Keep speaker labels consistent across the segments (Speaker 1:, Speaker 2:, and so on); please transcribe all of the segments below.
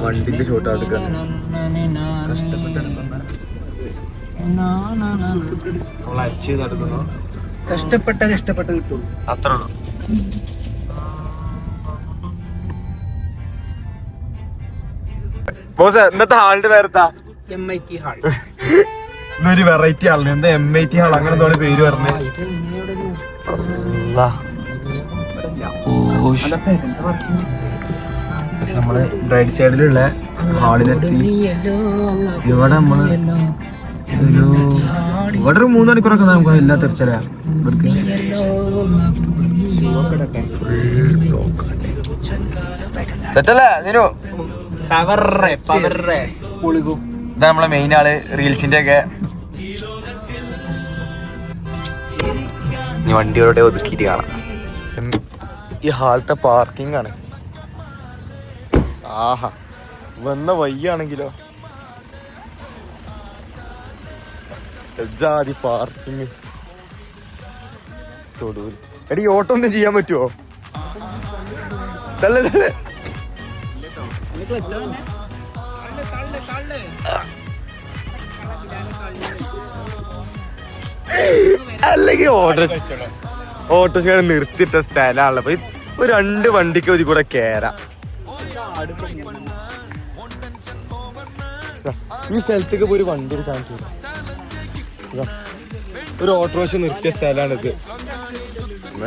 Speaker 1: വണ്ടിന്റെ ഷോട്ട് എടുക്കാൻ നമ്മൾ അരിച്ച് നടക്കുന്നു. ഇഷ്ടപ്പെട്ട കിട്ടും അത്ര ബോസ്. ഇന്നത്തെ ഹാളിന്റെ പേരെത്താ?
Speaker 2: MIT hall.
Speaker 1: ഇന്നൊരു വെറൈറ്റി ഹാളിന് എന്താ MIT ഹാൾ അങ്ങനെ എന്തോടെ പേര് പറഞ്ഞേ? നമ്മള് റൈറ്റ് സൈഡിലുള്ള ഹാളിലെത്തി. ഇവിടെ നമ്മള് ഇവിടെ ഒരു 3 മണിക്കൂറൊക്കെ നമുക്ക് എല്ലാ തിരിച്ചറിയാം. ഇവർക്ക് സെറ്റല്ലേ നീനു? ഇതാ നമ്മളെ മെയിൻ ആള് റീൽസിന്റെ ഒക്കെ. ഇനി വണ്ടിയോടെ ഒതുക്കിയിട്ട് കാണാം. ഈ ഹാളത്തെ പാർക്കിംഗ് ആണ്. ആഹാ, വന്ന വയ്യാണെങ്കിലോ ജാതി പാർക്കിങ്. തൊടൂർ എടി ഓട്ടോ ഒന്നും ചെയ്യാൻ പറ്റുമോ? അല്ലെങ്കിൽ ഓട്ടോ നിർത്തിയിട്ട സ്ഥലമാണല്ലോ. അപ്പൊ ഒരു 2 വണ്ടിക്ക് ഒരു കൂടെ കേറാം. ഈ സ്ഥലത്തേക്ക് പോയി ഒരു വണ്ടി എടുക്കാൻ ഒരു ഓട്ടോറിക്ഷ നിർത്തിയ സ്ഥലമാണിത്.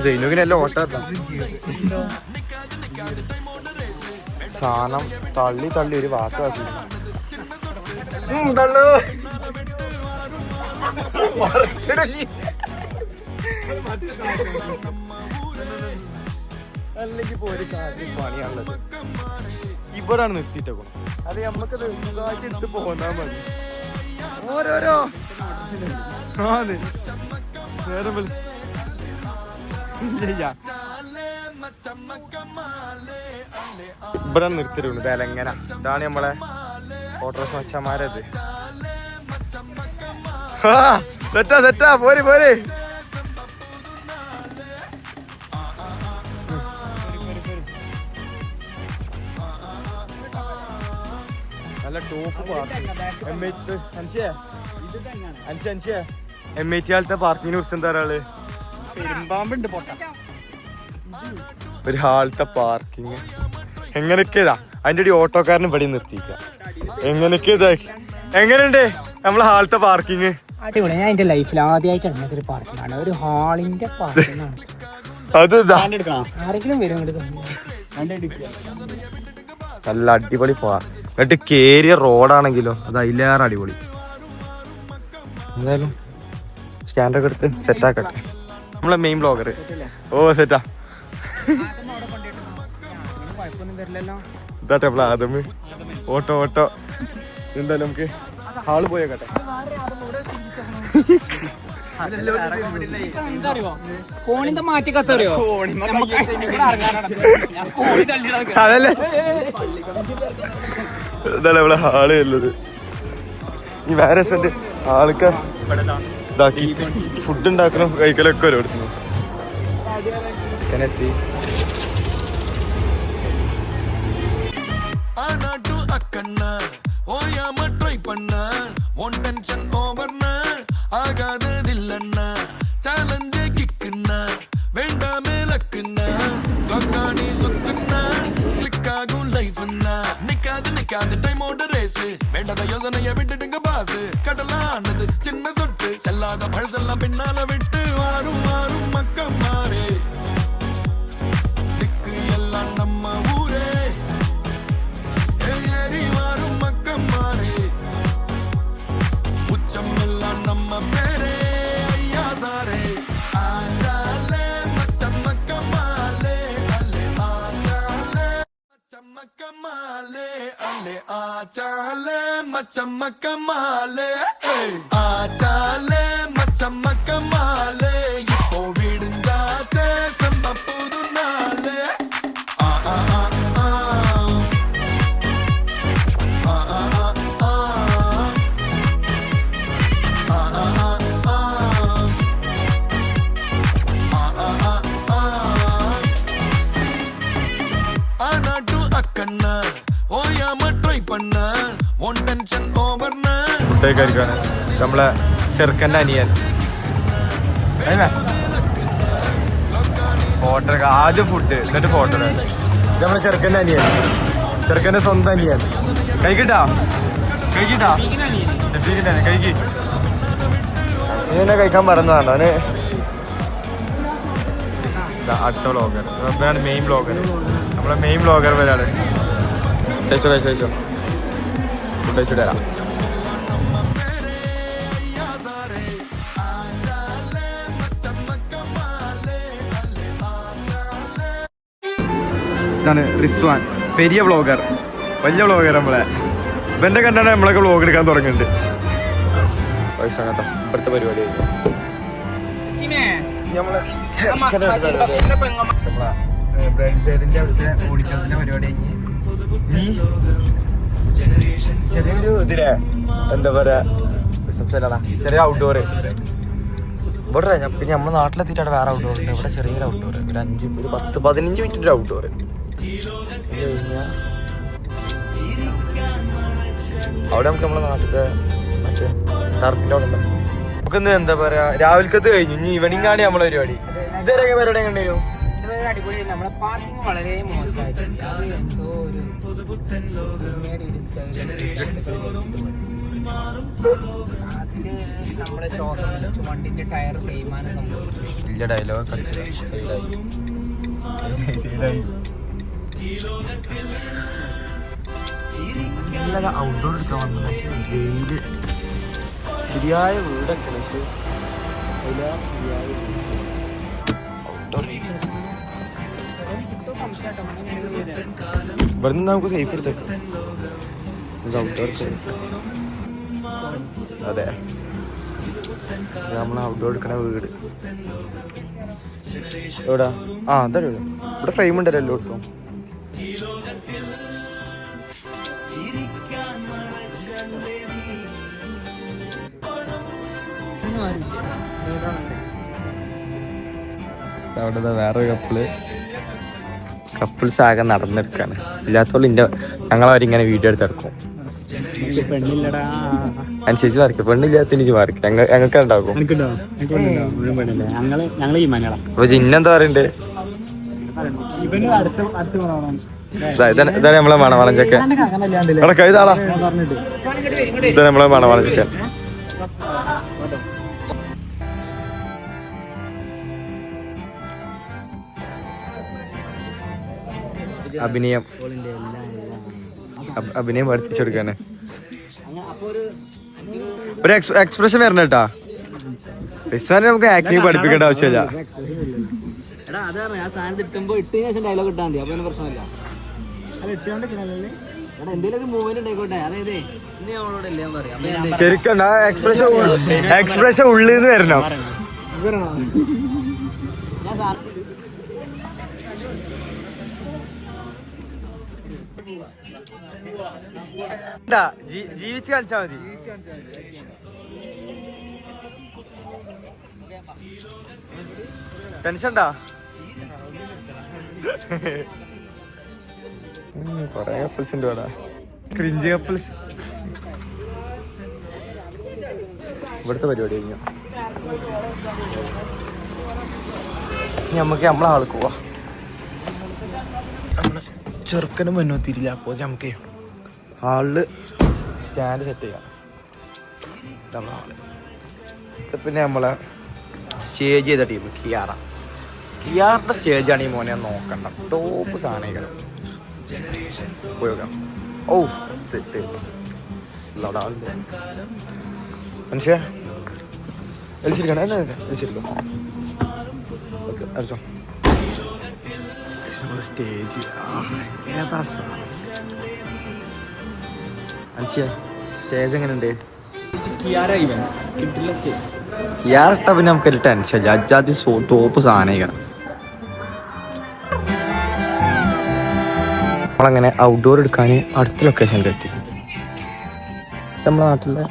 Speaker 1: ജൈനുവിനെല്ലാം ഓട്ടോ സാധനം തള്ളി ഒരു വാക്കാക്കി. അല്ലെങ്കിൽ ഇപ്പൊ ഒരു കാര്യം പണിയാണുള്ളത്. ഇവിടാണ് നിർത്തിയിട്ടേ. അത് നമ്മക്ക് സുഖമായിട്ട് എടുത്ത് പോന്നാ മതി. ഓരോരോ ഇവിടെ നിർത്തിയിട്ടുണ്ട് തെലങ്കന. ഇതാണ് നമ്മളെ ഓട്ടോറിക്ഷ മച്ചന്മാരത്. സെറ്റാ പോരെ. നല്ല ടോപ്പ് MIT ഹാളത്തെ പാർക്കിങ്ങിനെ കുറിച്ച് എന്താ പറയാ? പെരുമ്പാമ്പുണ്ട് പൊട്ട. ഒരു ഹാളത്തെ പാർക്കിങ് എങ്ങനെയൊക്കെതാ. അതിന്റെ ഒരു ഓട്ടോക്കാരനും ഇവിടെ നിർത്തിക്ക. എങ്ങനെയുണ്ട് നമ്മളെ ഹാളത്തെ പാർക്കിങ്?
Speaker 2: അടിപൊളി. ഞാൻ എന്റെ ലൈഫിൽ ആദ്യമായിട്ടാണ് ഒരു പാർക്കിംഗ് ആണ്. ഒരു ഹാളിന്റെ പാർക്കിംഗ് ആണ്. ആരെങ്കിലും വരും
Speaker 1: നല്ല അടിപൊളി എന്നിട്ട് കേറിയ റോഡാണെങ്കിലോ അത് അതിലേറെ അടിപൊളി. എന്തായാലും സ്റ്റാൻഡൊക്കെ എടുത്ത് സെറ്റാക്കട്ടെ. നമ്മളെ മെയിൻ ബ്ലോഗർ സെറ്റാ. ഇതാട്ടെ നമ്മളെ ആദമ് ഓട്ടോ. എന്തായാലും നമുക്ക് ഹാള് പോയേക്കട്ടെ.
Speaker 2: ഫോണിന്റെ മാറ്റി കത്തറിയോ?
Speaker 1: അതല്ലേ ഇതല്ലേ ഇവിടെ ഹാള് ഉള്ളത്. ഈ വേറെ ആൾക്കാർ ഇതാക്കി ഫുഡ് ഉണ്ടാക്കണം കഴിക്കലൊക്കെ ഓരോരുത്തരും എത്തി.
Speaker 3: வேண்டாத யோசனைய விட்டுடுங்க பாசு. கடலானது சின்ன சொட்டு செல்லாத பழசெல்லாம் பின்னால விட்டு வாரும் மக்கள் மாறே. திக்கு எல்லாம் நம்ம ஊரே. ஏறி வாரும் மக்கள் மாறே. உச்சம் எல்லாம் நம்ம பேரே. ஐயா சாரே ஆச்சாலே மச்சம் மக்கமாலே அல்லே ஆச்சாலே மச்சம் மக்கமாலே அல்லே ஆச்சாலே மச்சம்மக்கமாலே ஆச்சாலே மச்சம்மக்கமாலே இப்போ விடுஞ்சாச்சே செம்ப புது நாளே. ஆனாட்டு அக்கண்ணா ஓயாமற்ற பண்ண ஒன் டென்ஷன் ஓவர்னா
Speaker 1: ഫുഡ് കഴിക്കാണ് നമ്മളെ ചെറുക്കൻ്റെ അനിയൻ ഫോട്ടോ ആദ്യം ഫുഡ് എന്നിട്ട് ഫോട്ടോ നമ്മളെ ചെറുക്കൻ്റെ അനിയൻ ചെറുക്കൻ്റെ സ്വന്തം അനിയൻ കഴിക്കട്ടാ കഴിക്കട്ടാ കഴിക്ക് ഇങ്ങനെ കഴിക്കാൻ പറഞ്ഞതാണ് അവന് അടുത്ത വ്ളോഗർ ഇവരാണ് മെയിൻ വ്ളോഗർ നമ്മളെ മെയിൻ വ്ളോഗർ ഇവരാണ് കഴിച്ചോ ഫുഡ് കഴിച്ചിട്ട് തരാം ഇതാണ് റിസ്വാൻ പെരിയ വ്ളോഗർ വലിയ വ്ളോഗർ നമ്മളെ ഇവന്റെ കണ്ടാണ് നമ്മളൊക്കെ വ്ളോഗ് എടുക്കാൻ തുടങ്ങിയിട്ടുണ്ട് വയസ്സാകത്ത ഇപ്പോഴത്തെ പരിപാടി സൈഡിന്റെ അവിടുത്തെ ഓഡിറ്റോറിയത്തിന്റെ പരിപാടി ചെറിയൊരു ഇതിലെ എന്താ പറയാ ചെറിയ ഔട്ട്ഡോർ ഇവിടെ പിന്നെ നമ്മുടെ നാട്ടിലെത്തിയിട്ടാണ് വേറെ ഔട്ട്ഡോർ ഉണ്ട് ഇവിടെ ചെറിയൊരു ഔട്ട്ഡോർ ഒരു 10-15 മിനിറ്റിന്റെ ഔട്ട്ഡോർ അവിടെ നമുക്ക് നമ്മുടെ നാട്ടിലത്തെ മറ്റേ ടർഫിന്റെ അവിടെ നമുക്കിന്ന് എന്താ പറയാ രാവിലക്കത്ത് കഴിഞ്ഞു ഇനി ഈവനിങ് ആണ് നമ്മളെ പരിപാടി ഇതുവരെ പരിപാടി കണ്ടു
Speaker 2: അടിപൊളി. നമ്മുടെ പാർക്കിംഗ് വളരെ മോശമായിട്ടുണ്ട്. അത് എന്തോ ഒരു അതില് നമ്മുടെ ശ്വാസം നിലച്ചു വണ്ടിന്റെ ടയർ തേയ്മാനം സംഭവിച്ചു.
Speaker 1: വലിയ ഡയലോഗ് ഔട്ട്ഡോർ എടുക്കാൻ വന്നു പക്ഷെ വെയില് ശരിയായ വീടൊക്കെ പക്ഷെ ശരിയായ ഇവിടെ നിന്ന് നമുക്ക് സേഫ് എടുത്തേക്കാം ഔട്ട്ഡോർ അതെ നമ്മൾ ഔട്ട്ഡോർ എടുക്കണ വീട് എവിടാ അതല്ലേ ഇവിടെ ഫ്രെയിം ഉണ്ടല്ലോ എല്ലായിടത്തും അവിടെ വേറൊരു കപ്പിൾസ് ആകെ നടന്നെടുക്കാണ് ഇല്ലാത്തോളം ഞങ്ങളവരിങ്ങനെ വീഡിയോ എടുത്തെടുക്കും അനുസരിച്ച് വരയ്ക്കും പെണ്ണില്ലാത്ത എനിക്ക് വരയ്ക്കും ഞങ്ങൾക്ക് ഉണ്ടാക്കും അപ്പൊ ജിന്നെന്താ പറയണ്ടേ ഇതാണ് നമ്മളെ മണവാളൻ ചെക്കൻ ഇതാളാ ഇതാണ് നമ്മളെ മണവാളൻ ചെക്കൻ അഭിനയം പഠിപ്പിച്ചു കൊടുക്കാന് ഒരു എക്സ്പ്രഷൻ വരണം കേട്ടാ റിസ്വാനെ നമുക്ക് ആക്ടിങ് പഠിപ്പിക്കേണ്ട ആവശ്യമില്ല ശരിക്കും എക്സ്പ്രഷൻ ഉള്ളിന്ന് വരണം ജീവിച്ച് കാണിച്ചാ മതി ടെൻഷൻണ്ടാ കൊറേ കപ്പിൾസ് ഉണ്ട് ഇവിടെ ക്രിഞ്ച് കപ്പിൾസ് ഇവിടുത്തെ പരിപാടി കഴിഞ്ഞു നമുക്ക് നമ്മളെ ആൾക്ക് പോവാ ചെറുക്കനും മുന്നോത്തിരില്ല അപ്പോൾ നമുക്ക് ഹാളില് സ്റ്റാൻഡ് സെറ്റ് ചെയ്യാം നമ്മളെ ഹാള് പിന്നെ നമ്മളെ സ്റ്റേജ് ചെയ്ത ടീം കിയാറിന്റെ സ്റ്റേജാണ് ഈ മോനെ നോക്കണ്ട ടോപ്പ് സാധനങ്ങൾ പോയോക്കാം ഓ സെറ്റ് മനുഷ്യ വലിച്ചിരിക്കണം എന്നാ വലിച്ചിരിക്കും ഓക്കെ അടിച്ചോ നമ്മുടെ സ്റ്റേജ് ഏതാ മനുഷ്യ സ്റ്റേജ് എങ്ങനെയുണ്ട് കിയാറിട്ട പിന്നെ നമുക്കൊരു ടെൻഷൻ അജാതി ടോപ്പ് സാധനം നമ്മളങ്ങനെ ഔട്ട്ഡോർ എടുക്കാൻ അടുത്ത ലൊക്കേഷനിൽ എത്തി നമ്മളെ നാട്ടിലെ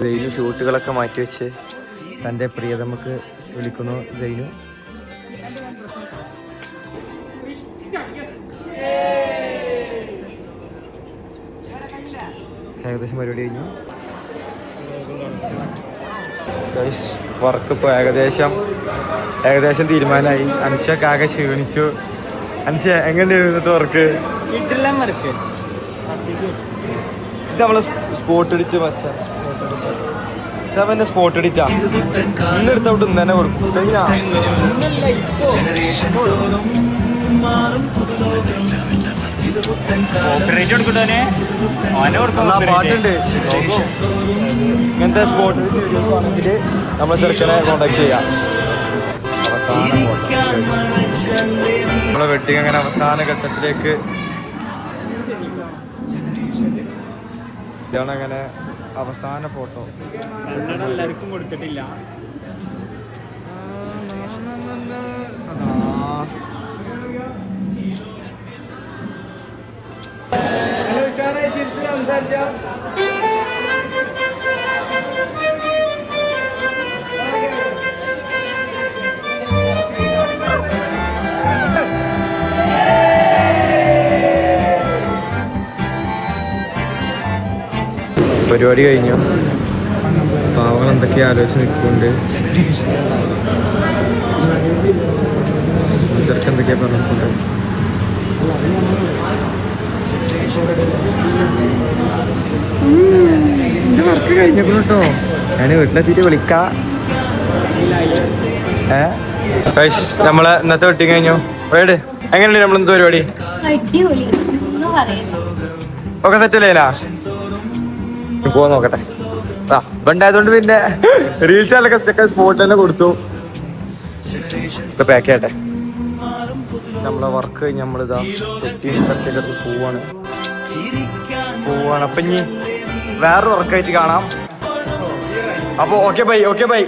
Speaker 1: ജയിനു ഷൂട്ടുകളൊക്കെ മാറ്റിവെച്ച് തൻ്റെ പ്രിയതമക്ക് വിളിക്കുന്നു. ജയിനു ഏകദേശം പരിപാടി കഴിഞ്ഞു. വർക്ക് ഇപ്പോൾ ഏകദേശം തീരുമാനമായി. അനുഷക്ക് ആകെ ക്ഷീണിച്ചു. അനുഷ എങ്ങനെയായിരുന്നു ഇന്നത്തെ വർക്ക്? ഇത് നമ്മളെ സ്പോട്ട് എഡിറ്റ് പിന്നെ സ്പോട്ട് എഡിറ്റാ ഇന്ന് എടുത്തോട്ട് ഇന്ന് തന്നെ കൊടുക്കും. പാട്ടുണ്ട് ഇങ്ങനത്തെ സ്പോട്ട് വീഡിയോസ് ആണെങ്കിൽ നമ്മളെ ചെറുക്കനെ കോണ്ടാക്ട് ചെയ്യാം. നമ്മളെ വെഡിങ് അങ്ങനെ അവസാന ഘട്ടത്തിലേക്ക് ഇതാണ്. അങ്ങനെ അവസാന ഫോട്ടോ
Speaker 4: എല്ലാവർക്കും കൊടുത്തിട്ടില്ല.
Speaker 1: പരിപാടി കഴിഞ്ഞു. പാവങ്ങൾ എന്തൊക്കെയാ ആലോചിച്ച് നിൽക്കുന്നുണ്ട്. ചെറുക്ക് എന്തൊക്കെയാ പറഞ്ഞിട്ടുണ്ട്. എന്റെ വർക്ക് കഴിഞ്ഞേക്കുന്നു കേട്ടോ. ഞാൻ വീട്ടിലെത്തിയിട്ട് വിളിക്കാം. നമ്മളെ ഇന്നത്തെ വെട്ടി കഴിഞ്ഞു. എങ്ങനെയുണ്ട് നമ്മളിന്നത്തെ പരിപാടി? ഒക്കെ സെറ്റ് അല്ലേനാ? പോവാൻ നോക്കട്ടെ. ഉണ്ടായതുകൊണ്ട് പിന്നെ റീൽസിലൊക്കെ സ്പോട്ട് തന്നെ കൊടുത്തു. ഇപ്പൊ പാക്ക് ചെയ്യട്ടെ. നമ്മളെ വർക്ക് കഴിഞ്ഞ് നമ്മളിതാ പോവാണ്. അപ്പൊ ഇനി വേറൊരു വർക്കായിട്ട് കാണാം. അപ്പൊ ഓക്കെ ബൈ. ബൈ.